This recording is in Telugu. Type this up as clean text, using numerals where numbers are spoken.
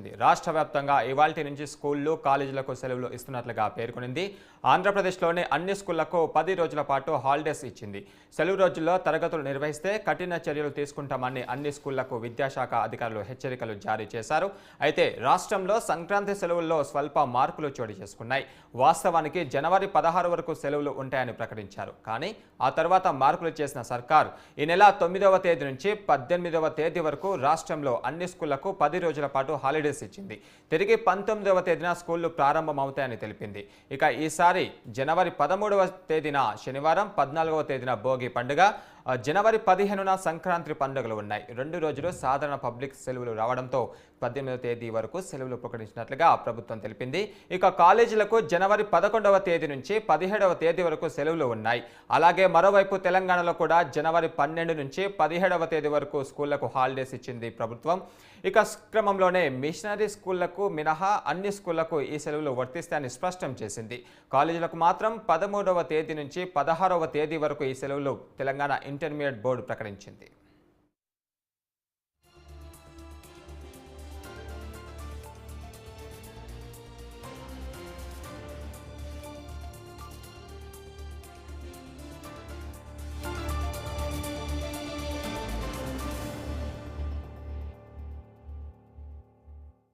ప్రకటించింది. రాష్ట్ర వ్యాప్తంగా ఇవాల్టి నుంచి స్కూళ్లు, కాలేజీలకు సెలవులు ఇస్తున్నట్లుగా పేర్కొనింది. ఆంధ్రప్రదేశ్లోని అన్ని స్కూళ్లకు 10 రోజుల పాటు హాలిడేస్ ఇచ్చింది. సెలవు రోజుల్లో తరగతులు నిర్వహిస్తే కఠిన చర్యలు తీసుకుంటామని అన్ని స్కూళ్లకు విద్యాశాఖ అధికారులు హెచ్చరికలు జారీ చేశారు. అయితే రాష్ట్రంలో సంక్రాంతి సెలవుల్లో స్వల్ప మార్పులు చోటు చేసుకున్నాయి. వాస్తవానికి జనవరి 16 వరకు సెలవులు ఉంటాయని ప్రకటించారు. కానీ ఆ తర్వాత మార్పులు చేసిన సర్కార్ ఈ నెల 9వ తేదీ నుంచి 18వ తేదీ వరకు రాష్ట్రంలో అన్ని స్కూళ్లకు 10 రోజుల పాటు హాలిడేస్ ఇచ్చింది. తిరిగి 19వ తేదీన స్కూళ్లు ప్రారంభమవుతాయని తెలిపింది. ఇక ఈసారి జనవరి 13వ తేదీన శనివారం, 14వ తేదీన భోగి పండుగ, జనవరి 15న సంక్రాంతి పండుగలు ఉన్నాయి. 2 రోజులు సాధారణ పబ్లిక్ సెలవులు రావడంతో 18వ తేదీ వరకు సెలవులు ప్రకటించినట్లుగా ప్రభుత్వం తెలిపింది. ఇక కాలేజీలకు జనవరి 11వ తేదీ నుంచి 17వ తేదీ వరకు సెలవులు ఉన్నాయి. అలాగే మరోవైపు తెలంగాణలో కూడా జనవరి 12 నుంచి 17వ తేదీ వరకు స్కూళ్లకు హాలిడేస్ ఇచ్చింది ప్రభుత్వం. ఇక క్రమంలోనే మిషనరీ స్కూళ్లకు మినహా అన్ని స్కూళ్లకు ఈ సెలవులు వర్తిస్తాయని స్పష్టం చేసింది. కాలేజీలకు మాత్రం 13వ తేదీ నుంచి 16వ తేదీ వరకు ఈ సెలవులు తెలంగాణ ఇంటర్మీడియట్ బోర్డు ప్రకటించింది.